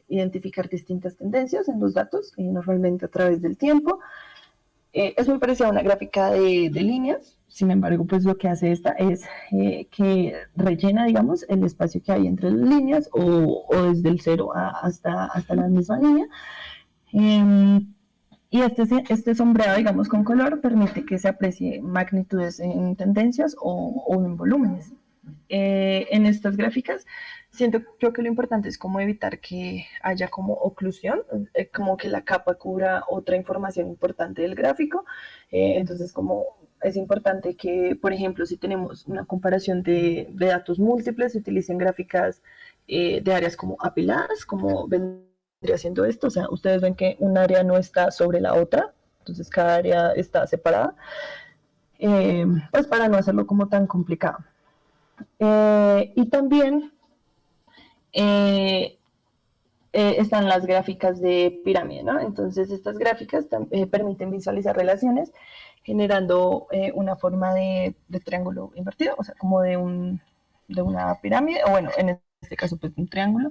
Speaker 1: identificar distintas tendencias en los datos, normalmente a través del tiempo. Es muy parecida a una gráfica de líneas, Sin embargo, pues lo que hace esta es que rellena, digamos, el espacio que hay entre las líneas o desde el cero hasta la misma línea. Y este sombreado, digamos, con color permite que se aprecie magnitudes en tendencias o en volúmenes. En estas gráficas, siento yo que lo importante es como evitar que haya como oclusión, como que la capa cubra otra información importante del gráfico. Entonces, como es importante que, por ejemplo, si tenemos una comparación de datos múltiples, se utilicen gráficas de áreas como apiladas, como vendría haciendo esto. O sea, ustedes ven que un área no está sobre la otra, entonces cada área está separada, pues para no hacerlo como tan complicado. Y también eh, están las gráficas de pirámide, ¿no? Entonces estas gráficas permiten visualizar relaciones generando una forma de triángulo invertido, o sea, como de una pirámide, o bueno, en este caso pues un triángulo.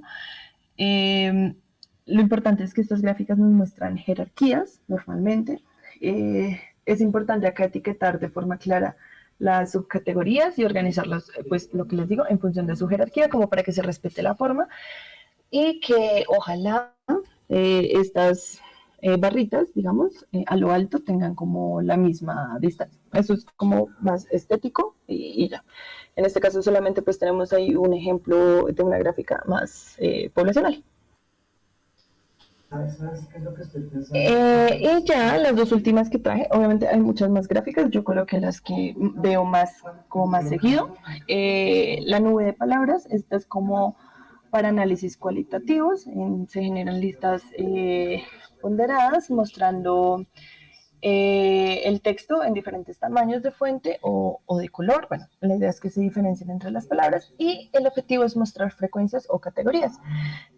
Speaker 1: Lo importante es que estas gráficas nos muestran jerarquías normalmente. Es importante acá etiquetar de forma clara las subcategorías y organizarlas, pues lo que les digo, en función de su jerarquía, como para que se respete la forma y que ojalá estas barritas, digamos, a lo alto tengan como la misma distancia. Eso es como más estético y ya. En este caso solamente pues tenemos ahí un ejemplo de una gráfica más poblacional.
Speaker 2: ¿Sabes qué es lo que estoy pensando?
Speaker 1: Y ya las dos últimas que traje, obviamente hay muchas más gráficas, yo coloqué las que veo más como más seguido. La nube de palabras, esta es como para análisis cualitativos, se generan listas ponderadas mostrando el texto en diferentes tamaños de fuente o de color. Bueno, la idea es que se diferencien entre las palabras y el objetivo es mostrar frecuencias o categorías.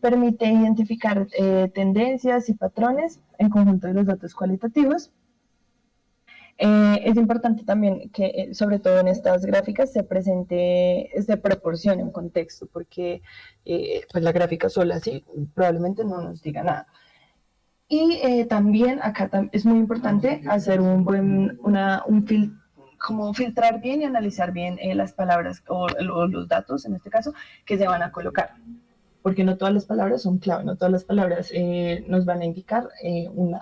Speaker 1: Permite identificar tendencias y patrones en conjunto de los datos cualitativos. Es importante también que, sobre todo en estas gráficas, se proporcione un contexto, porque pues la gráfica sola sí probablemente no nos diga nada. Y también acá es muy importante hacer como filtrar bien y analizar bien las palabras o los datos, en este caso, que se van a colocar. Porque no todas las palabras son clave, no todas las palabras nos van a indicar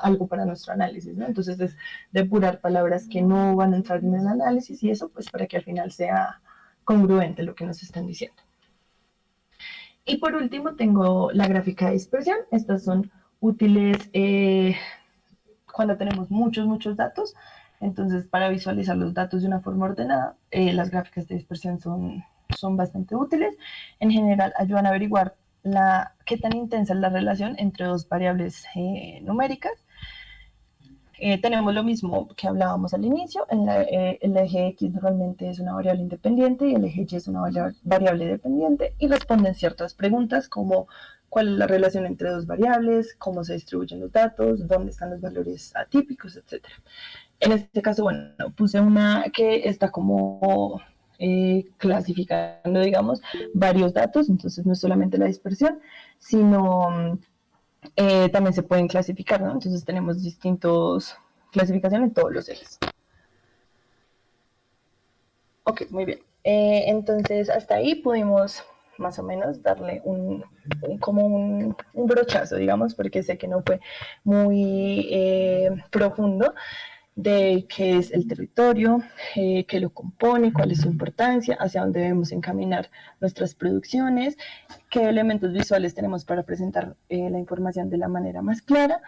Speaker 1: algo para nuestro análisis, ¿no? Entonces es depurar palabras que no van a entrar en el análisis y eso pues para que al final sea congruente lo que nos están diciendo. Y por último tengo la gráfica de dispersión. Estas son útiles cuando tenemos muchos datos. Entonces, para visualizar los datos de una forma ordenada, las gráficas de dispersión son bastante útiles. En general, ayudan a averiguar qué tan intensa es la relación entre dos variables numéricas. Tenemos lo mismo que hablábamos al inicio. El eje X normalmente es una variable independiente y el eje Y es una variable dependiente y responden ciertas preguntas como cuál es la relación entre dos variables, cómo se distribuyen los datos, dónde están los valores atípicos, etc. En este caso, bueno, puse una que está como clasificando, digamos, varios datos, entonces no es solamente la dispersión, sino también se pueden clasificar, ¿no? Entonces tenemos distintos clasificaciones en todos los ejes. Ok, muy bien. Entonces hasta ahí pudimos más o menos darle como un brochazo, digamos, porque sé que no fue muy profundo de qué es el territorio, qué lo compone, cuál es su importancia, hacia dónde debemos encaminar nuestras producciones, qué elementos visuales tenemos para presentar la información de la manera más clara.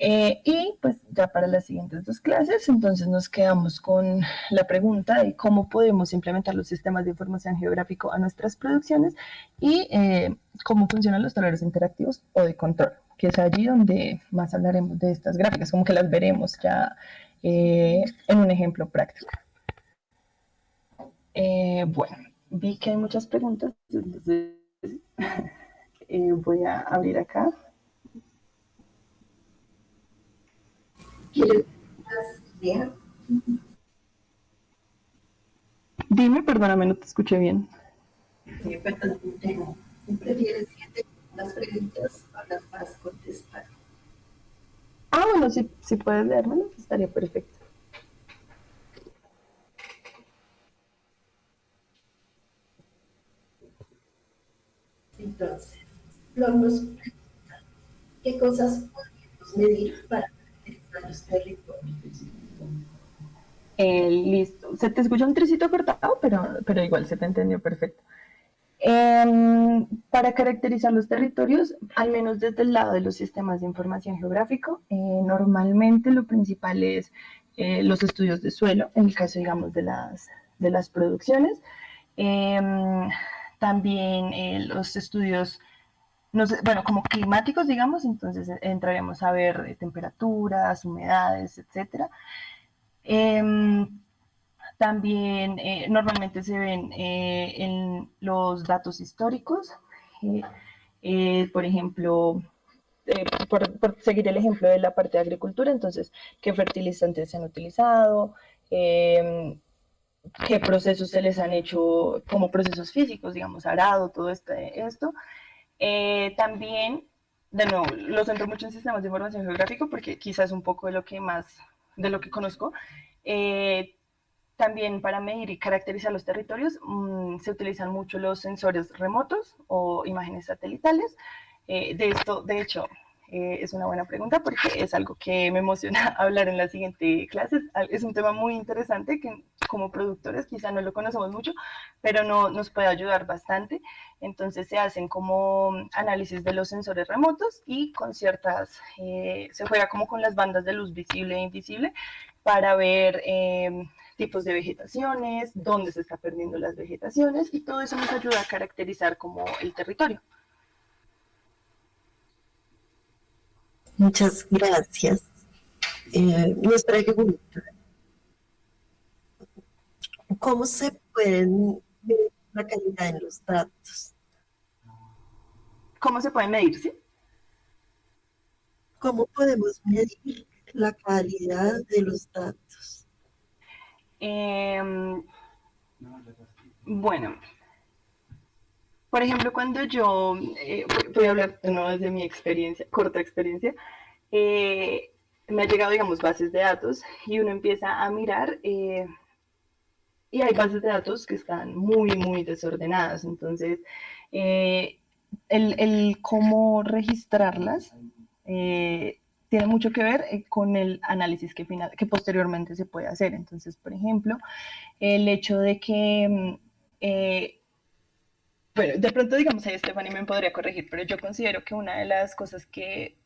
Speaker 1: Y pues ya para las siguientes dos clases, entonces nos quedamos con la pregunta de cómo podemos implementar los sistemas de información geográfico a nuestras producciones y cómo funcionan los tableros interactivos o de control, que es allí donde más hablaremos de estas gráficas, como que las veremos ya en un ejemplo práctico. Bueno, vi que hay muchas preguntas, entonces voy a abrir acá.
Speaker 3: ¿Quieres leer?
Speaker 1: Dime, perdóname, no te escuché bien.
Speaker 3: Perdón, ¿prefieres que te las preguntas o las vas a contestar?
Speaker 1: Bueno, si puedes leérmelo, estaría perfecto.
Speaker 3: Entonces, Flor nos pregunta, ¿qué cosas podemos medir para caracterizar los territorios?
Speaker 1: Listo. Se te escucha un tricito cortado, pero igual se te entendió perfecto. Para caracterizar los territorios, al menos desde el lado de los sistemas de información geográfico, normalmente lo principal es los estudios de suelo, en el caso, digamos, de las producciones. También los estudios, no sé, bueno, como climáticos, digamos, entonces entraremos a ver temperaturas, humedades, etcétera. También normalmente se ven en los datos históricos, eh, por ejemplo, por seguir el ejemplo de la parte de agricultura, entonces, qué fertilizantes se han utilizado, qué procesos se les han hecho como procesos físicos, digamos, arado, todo esto. También, de nuevo, lo centro mucho en sistemas de información geográfico porque quizás es un poco de lo que más, de lo que conozco. También para medir y caracterizar los territorios se utilizan mucho los sensores remotos o imágenes satelitales. De hecho, es una buena pregunta porque es algo que me emociona hablar en la siguiente clase. Es un tema muy interesante que como productores quizá no lo conocemos mucho, pero nos puede ayudar bastante. Entonces se hacen como análisis de los sensores remotos y con ciertas, se juega como con las bandas de luz visible e invisible para ver tipos de vegetaciones, dónde se está perdiendo las vegetaciones y todo eso nos ayuda a caracterizar como el territorio.
Speaker 4: Muchas gracias. Nos pregunta, ¿cómo se pueden medir la calidad en los datos?
Speaker 1: ¿Cómo se puede medir? ¿Sí?
Speaker 4: ¿Cómo podemos medir la calidad de los datos?
Speaker 1: Bueno, por ejemplo, cuando yo, voy a hablar de nuevo desde mi experiencia, corta experiencia, me ha llegado, digamos, bases de datos y uno empieza a mirar y hay bases de datos que están muy, muy desordenadas. Entonces, el cómo registrarlas tiene mucho que ver con el análisis que posteriormente se puede hacer. Entonces, por ejemplo, el hecho de que bueno, de pronto digamos ahí Stephanie me podría corregir, pero yo considero que una de las cosas que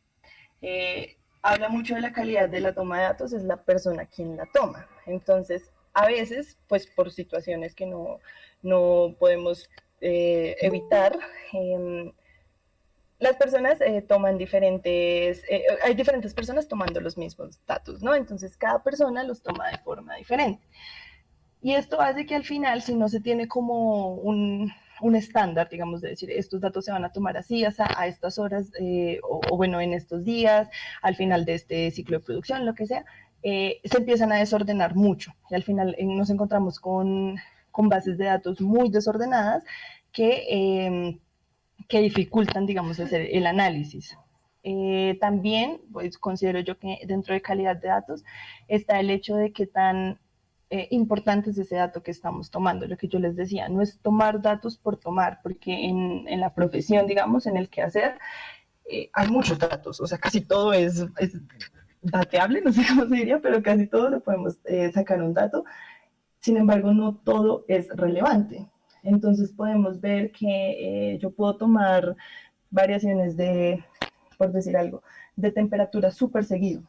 Speaker 1: habla mucho de la calidad de la toma de datos es la persona quien la toma. Entonces, a veces, pues por situaciones que no podemos evitar, las personas toman hay diferentes personas tomando los mismos datos, ¿no? Entonces, cada persona los toma de forma diferente. Y esto hace que al final, si no se tiene como un estándar, digamos, de decir, estos datos se van a tomar así, a estas horas, o bueno, en estos días, al final de este ciclo de producción, lo que sea, se empiezan a desordenar mucho. Y al final nos encontramos con bases de datos muy desordenadas que dificultan, digamos, hacer el análisis. También, pues considero yo que dentro de calidad de datos está el hecho de que tan importante es ese dato que estamos tomando. Lo que yo les decía, no es tomar datos por tomar, porque en la profesión, digamos, en el quehacer, hay muchos datos, o sea, casi todo es dateable, no sé cómo se diría, pero casi todo lo podemos sacar un dato. Sin embargo, no todo es relevante. Entonces podemos ver que yo puedo tomar variaciones por decir algo, de temperatura súper seguido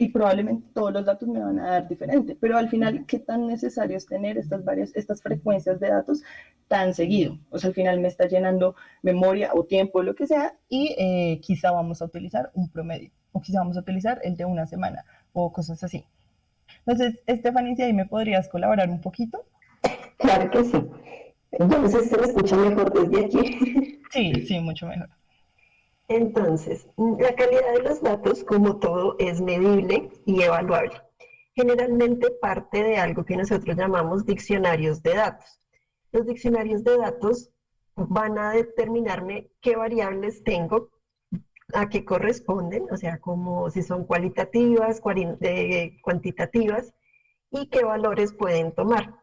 Speaker 1: y probablemente todos los datos me van a dar diferente, pero al final, ¿qué tan necesario es tener estas frecuencias de datos tan seguido? O sea, al final me está llenando memoria o tiempo, lo que sea, y quizá vamos a utilizar un promedio, o quizá vamos a utilizar el de una semana, o cosas así. Entonces, Stephanie, si ahí me podrías colaborar un poquito.
Speaker 4: Claro que sí. Yo no sé si se me escucha mejor desde aquí.
Speaker 1: Sí, sí, mucho mejor.
Speaker 4: Entonces, la calidad de los datos, como todo, es medible y evaluable. Generalmente parte de algo que nosotros llamamos diccionarios de datos. Los diccionarios de datos van a determinarme qué variables tengo, a qué corresponden, o sea, como si son cualitativas, cuantitativas, y qué valores pueden tomar.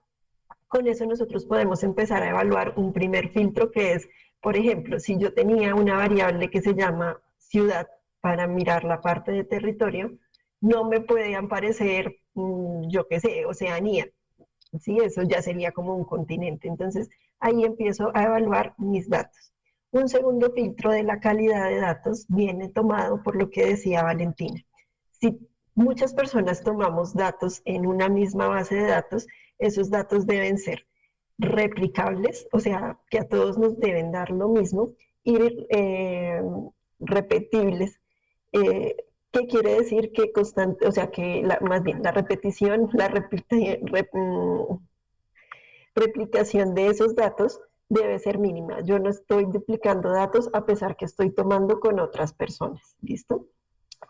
Speaker 4: Con eso nosotros podemos empezar a evaluar un primer filtro que es Por ejemplo, si yo tenía una variable que se llama ciudad para mirar la parte de territorio, no me puede aparecer, yo qué sé, Oceanía. ¿Sí? Eso ya sería como un continente. Entonces, ahí empiezo a evaluar mis datos. Un segundo filtro de la calidad de datos viene tomado por lo que decía Valentina. Si muchas personas tomamos datos en una misma base de datos, esos datos deben ser replicables, o sea, que a todos nos deben dar lo mismo, y repetibles. Eh, ¿Qué quiere decir? Que constante, o sea, que más bien la repetición, replicación de esos datos debe ser mínima. Yo no estoy duplicando datos a pesar que estoy tomando con otras personas. ¿Listo?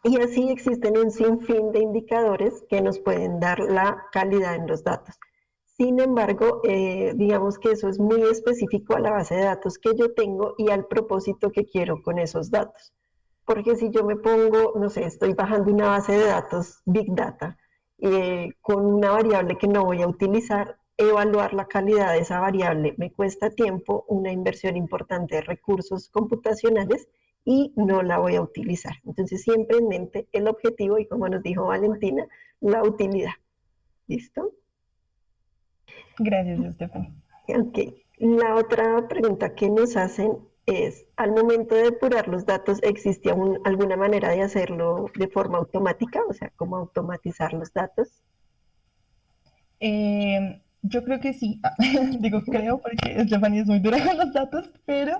Speaker 4: Y así existen un sinfín de indicadores que nos pueden dar la calidad en los datos. Sin embargo, digamos que eso es muy específico a la base de datos que yo tengo y al propósito que quiero con esos datos. Porque si yo me pongo, no sé, estoy bajando una base de datos Big Data con una variable que no voy a utilizar, evaluar la calidad de esa variable me cuesta tiempo, una inversión importante de recursos computacionales y no la voy a utilizar. Entonces siempre en mente el objetivo y como nos dijo Valentina, la utilidad. ¿Listo?
Speaker 1: Gracias, Stephanie.
Speaker 4: Ok. La otra pregunta que nos hacen es, al momento de depurar los datos, ¿existe alguna manera de hacerlo de forma automática? O sea, ¿cómo automatizar los datos?
Speaker 1: Yo creo que sí. Digo creo porque Stephanie es muy dura con los datos, pero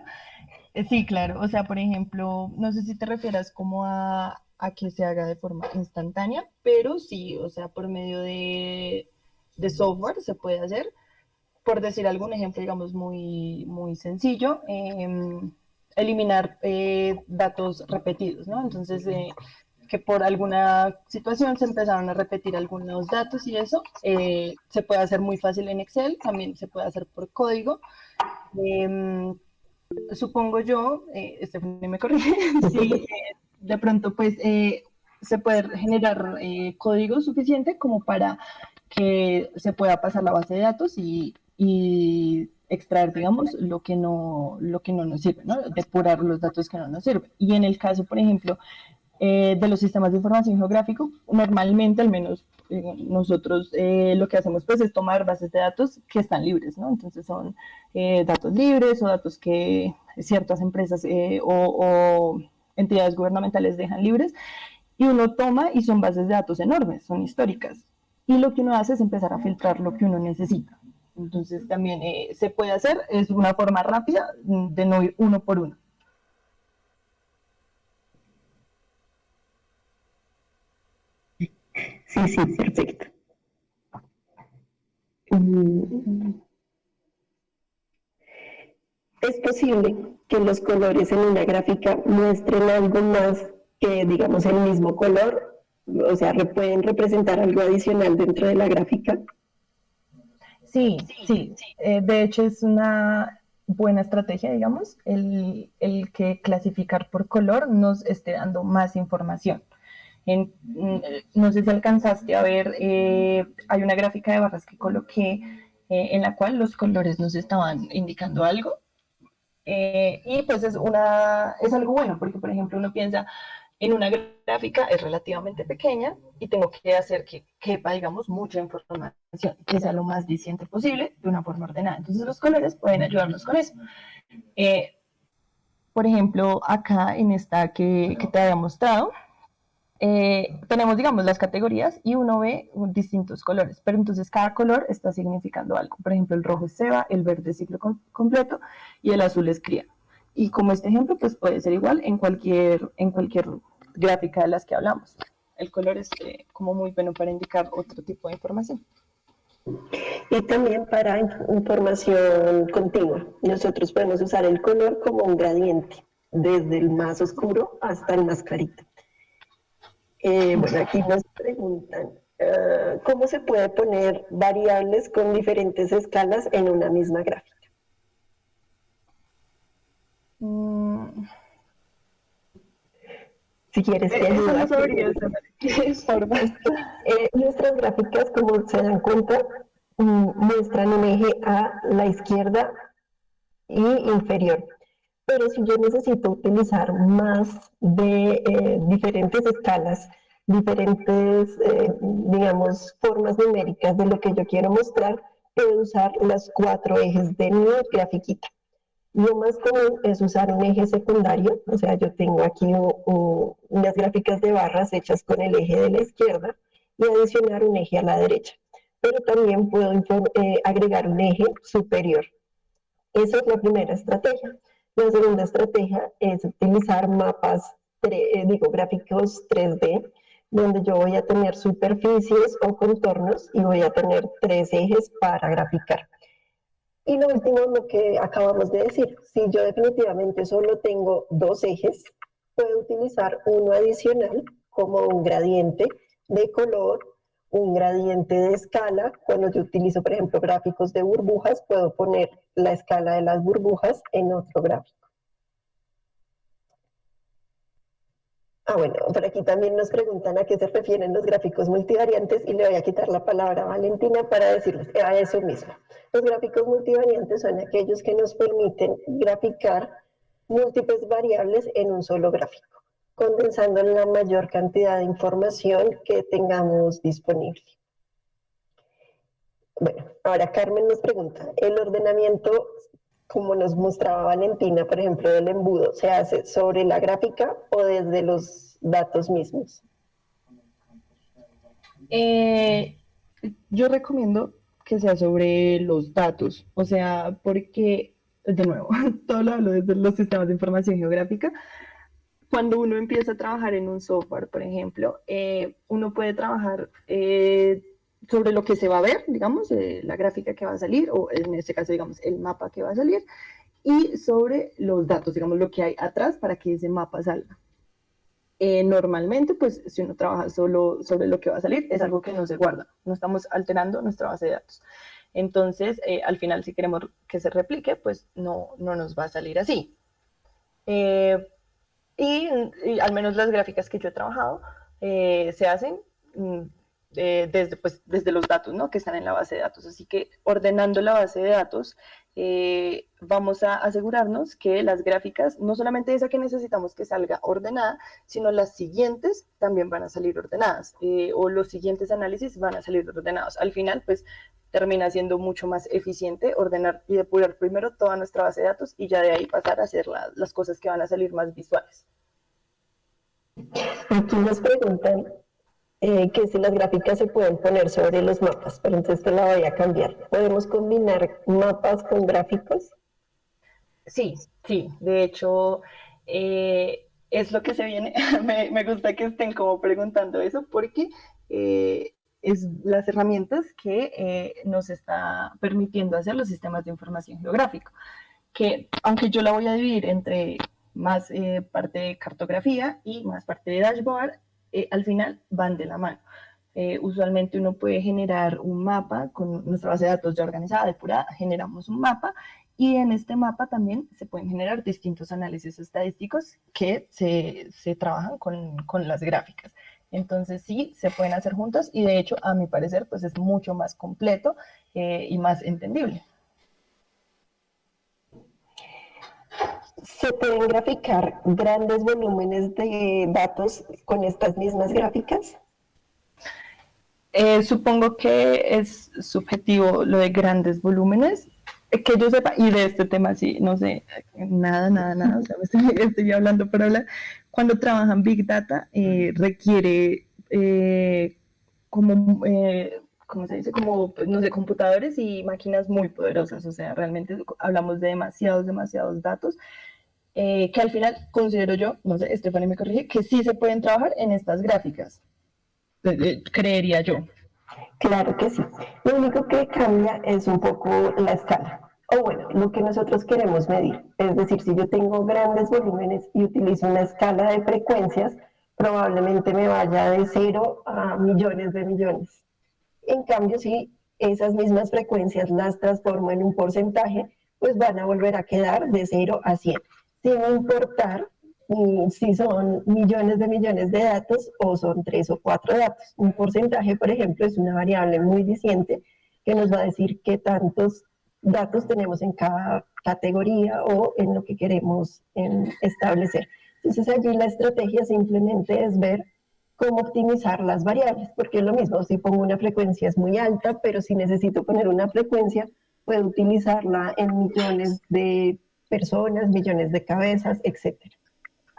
Speaker 1: sí, claro. O sea, por ejemplo, no sé si te refieras como a que se haga de forma instantánea, pero sí, o sea, por medio de software se puede hacer. Por decir algún ejemplo, digamos, muy sencillo, eliminar datos repetidos, ¿no? Entonces, que por alguna situación se empezaron a repetir algunos datos y eso se puede hacer muy fácil en Excel, también se puede hacer por código. Eh, Supongo yo, Stephanie me corrige, si de pronto pues se puede generar código suficiente como para que se pueda pasar la base de datos y extraer, digamos, lo que no nos sirve, ¿no? Depurar los datos que no nos sirven. Y en el caso, por ejemplo, de los sistemas de información geográfico, normalmente, al menos nosotros lo que hacemos pues es tomar bases de datos que están libres, ¿no? Entonces son datos libres o datos que ciertas empresas o entidades gubernamentales dejan libres y uno toma y son bases de datos enormes, son históricas. Y lo que uno hace es empezar a filtrar lo que uno necesita. Entonces también se puede hacer, es una forma rápida de no ir uno por uno.
Speaker 4: Sí, sí, perfecto. Es posible que los colores en una gráfica muestren algo más que, digamos, el mismo color, o sea, pueden representar algo adicional dentro de la gráfica.
Speaker 1: Sí, sí. De hecho, es una buena estrategia, digamos, que clasificar por color nos esté dando más información. No sé si alcanzaste a ver, hay una gráfica de barras que coloqué en la cual los colores nos estaban indicando algo. Y pues es algo bueno, porque por ejemplo uno piensa en una gráfica es relativamente pequeña y tengo que hacer que quepa, digamos, mucha información, que sea lo más diciente posible de una forma ordenada. Entonces los colores pueden ayudarnos con eso. Eh, por ejemplo, acá en esta que te había mostrado, tenemos, digamos, las categorías y uno ve distintos colores, pero entonces cada color está significando algo. Por ejemplo, el rojo es ceba, el verde es ciclo completo y el azul es cría. Y como este ejemplo, pues puede ser igual en cualquier gráfica de las que hablamos. El color es como muy bueno para indicar otro tipo de información.
Speaker 4: Y también para información continua. Nosotros podemos usar el color como un gradiente, desde el más oscuro hasta el más clarito. Bueno, aquí nos preguntan, ¿cómo se puede poner variables con diferentes escalas en una misma gráfica? Si quieres te ayudo.
Speaker 1: Eso no sabría
Speaker 4: Nuestras gráficas, como se dan cuenta, muestran un eje a la izquierda y inferior. Pero si yo necesito utilizar más de diferentes escalas, diferentes, digamos, formas numéricas de lo que yo quiero mostrar, puedo usar las 4 ejes de mi grafiquita. Lo más común es usar un eje secundario, o sea, yo tengo aquí unas gráficas de barras hechas con el eje de la izquierda y adicionar un eje a la derecha. Pero también puedo agregar un eje superior. Esa es la primera estrategia. La segunda estrategia es utilizar gráficos 3D, donde yo voy a tener superficies o contornos y voy a tener 3 ejes para graficar. Y lo último, lo que acabamos de decir, si yo definitivamente solo tengo 2 ejes, puedo utilizar uno adicional como un gradiente de color, un gradiente de escala. Cuando yo utilizo, por ejemplo, gráficos de burbujas, puedo poner la escala de las burbujas en otro gráfico. Bueno, por aquí también nos preguntan a qué se refieren los gráficos multivariantes y le voy a quitar la palabra a Valentina para decirles a eso mismo. Los gráficos multivariantes son aquellos que nos permiten graficar múltiples variables en un solo gráfico, condensando la mayor cantidad de información que tengamos disponible. Bueno, ahora Carmen nos pregunta, ¿el ordenamiento, como nos mostraba Valentina, por ejemplo, del embudo, se hace sobre la gráfica o desde los datos mismos?
Speaker 1: Yo recomiendo que sea sobre los datos, o sea, porque, de nuevo, todo lo hablo desde los sistemas de información geográfica. Cuando uno empieza a trabajar en un software, por ejemplo, uno puede trabajar sobre lo que se va a ver, digamos, la gráfica que va a salir, o en este caso, digamos, el mapa que va a salir, y sobre los datos, digamos, lo que hay atrás para que ese mapa salga. Normalmente, pues, si uno trabaja solo sobre lo que va a salir, es algo que no se guarda, no estamos alterando nuestra base de datos. Entonces, al final, si queremos que se replique, pues no nos va a salir así. Y al menos las gráficas que yo he trabajado se hacen desde los datos, ¿no?, que están en la base de datos. Así que ordenando la base de datos, vamos a asegurarnos que las gráficas, no solamente esa que necesitamos que salga ordenada, sino las siguientes también van a salir ordenadas, o los siguientes análisis van a salir ordenados. Al final, pues, termina siendo mucho más eficiente ordenar y depurar primero toda nuestra base de datos y ya de ahí pasar a hacer las cosas que van a salir más visuales.
Speaker 4: Aquí nos preguntan que si las gráficas se pueden poner sobre los mapas, pero entonces te la voy a cambiar. ¿Podemos combinar mapas con gráficos?
Speaker 1: Sí, de hecho, es lo que se viene. me gusta que estén como preguntando eso porque es las herramientas que nos está permitiendo hacer los sistemas de información geográfico, que aunque yo la voy a dividir entre más parte de cartografía y más parte de dashboard, al final van de la mano. Usualmente uno puede generar un mapa con nuestra base de datos ya organizada, depurada, generamos un mapa y en este mapa también se pueden generar distintos análisis estadísticos que se trabajan con las gráficas. Entonces sí, se pueden hacer juntos y de hecho, a mi parecer, pues es mucho más completo y más entendible.
Speaker 4: ¿Se pueden graficar grandes volúmenes de datos con estas mismas gráficas?
Speaker 1: Supongo que es subjetivo lo de grandes volúmenes. Que yo sepa, y de este tema sí, no sé, nada, o sea, estoy hablando por hablar. Cuando trabajan Big Data, requiere ¿cómo se dice? Como, no sé, computadores y máquinas muy poderosas, o sea, realmente hablamos de demasiados datos, que al final considero yo, no sé, Stephanie me corrige, que sí se pueden trabajar en estas gráficas, creería yo.
Speaker 4: Claro que sí. Lo único que cambia es un poco la escala. O bueno, lo que nosotros queremos medir. Es decir, si yo tengo grandes volúmenes y utilizo una escala de frecuencias, probablemente me vaya de 0 a millones de millones. En cambio, si esas mismas frecuencias las transformo en un porcentaje, pues van a volver a quedar de 0 a 100, sin importar si son millones de datos o son 3 o 4 datos. Un porcentaje, por ejemplo, es una variable muy diciente que nos va a decir qué tantos datos tenemos en cada categoría o en lo que queremos establecer. Entonces allí la estrategia simplemente es ver cómo optimizar las variables, porque es lo mismo, si pongo una frecuencia es muy alta, pero si necesito poner una frecuencia, puedo utilizarla en millones de personas, millones de cabezas, etc.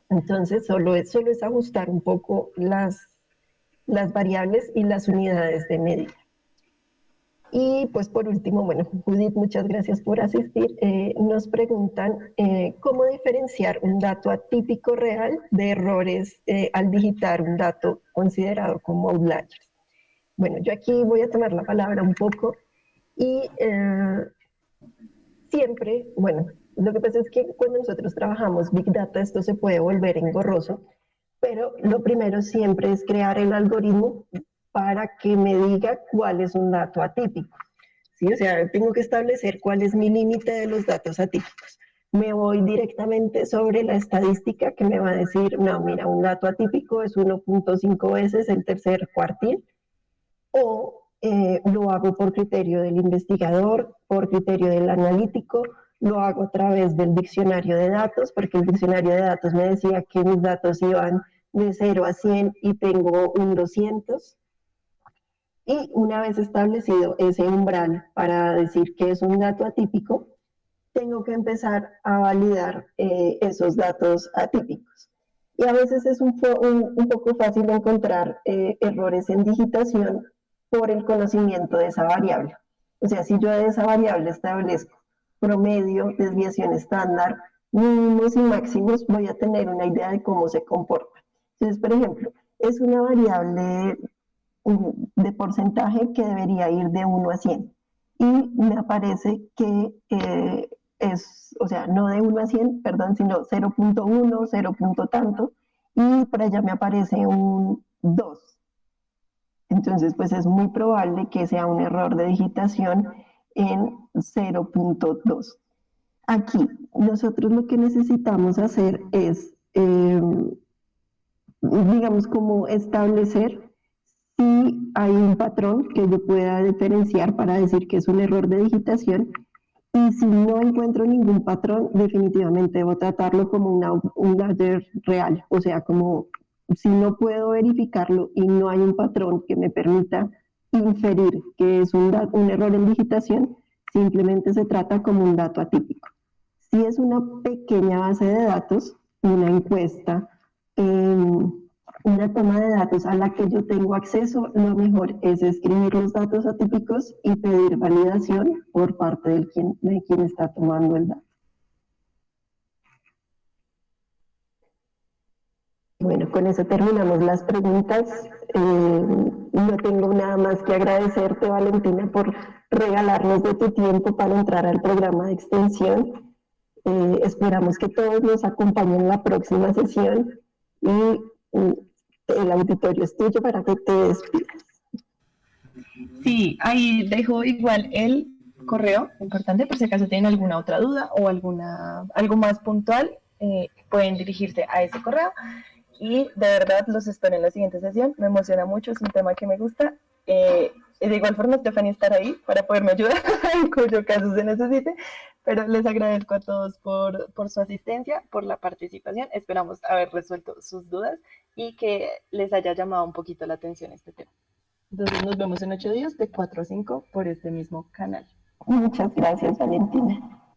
Speaker 4: Entonces solo es ajustar un poco las variables y las unidades de medida. Y pues por último, bueno, Judith, muchas gracias por asistir. Nos preguntan cómo diferenciar un dato atípico real de errores al digitar un dato considerado como outliers. Bueno, yo aquí voy a tomar la palabra un poco y siempre, bueno, lo que pasa es que cuando nosotros trabajamos Big Data esto se puede volver engorroso, pero lo primero siempre es crear el algoritmo para que me diga cuál es un dato atípico. ¿Sí? O sea, tengo que establecer cuál es mi límite de los datos atípicos. Me voy directamente sobre la estadística que me va a decir, no, mira, un dato atípico es 1.5 veces el tercer cuartil, o lo hago por criterio del investigador, por criterio del analítico, lo hago a través del diccionario de datos, porque el diccionario de datos me decía que mis datos iban de 0 a 100 y tengo un 200. Y una vez establecido ese umbral para decir que es un dato atípico, tengo que empezar a validar esos datos atípicos. Y a veces es un poco fácil encontrar errores en digitación por el conocimiento de esa variable. O sea, si yo de esa variable establezco promedio, desviación estándar, mínimos y máximos, voy a tener una idea de cómo se comporta. Entonces, por ejemplo, es una variable de porcentaje que debería ir de 1 a 100. Y me aparece que es, o sea, no de 1 a 100, perdón, sino 0.1, 0. Tanto, y por allá me aparece un 2. Entonces, pues es muy probable que sea un error de digitación en 0.2. Aquí, nosotros lo que necesitamos hacer es, digamos, como establecer si hay un patrón que yo pueda diferenciar para decir que es un error de digitación, y si no encuentro ningún patrón, definitivamente debo tratarlo como un ladder real, o sea, como si no puedo verificarlo y no hay un patrón que me permita inferir que es un error en digitación, simplemente se trata como un dato atípico. Si es una pequeña base de datos, una encuesta, una toma de datos a la que yo tengo acceso, lo mejor es escribir los datos atípicos y pedir validación por parte de quien está tomando el dato. Bueno, con eso terminamos las preguntas. No tengo nada más que agradecerte, Valentina, por regalarnos de tu tiempo para entrar al programa de extensión. Esperamos que todos nos acompañen en la próxima sesión y el auditorio es tuyo para que te despidas.
Speaker 1: Sí, ahí dejo igual el correo importante por si acaso tienen alguna otra duda o algo más puntual, pueden dirigirse a ese correo. Y de verdad los espero en la siguiente sesión. Me emociona mucho, es un tema que me gusta. De igual forma, Stephanie estará ahí para poderme ayudar en cuyo caso se necesite. Pero les agradezco a todos por su asistencia, por la participación. Esperamos haber resuelto sus dudas y que les haya llamado un poquito la atención este tema. Entonces nos vemos en 8 días de 4 a 5 por este mismo canal.
Speaker 4: Muchas gracias, Valentina.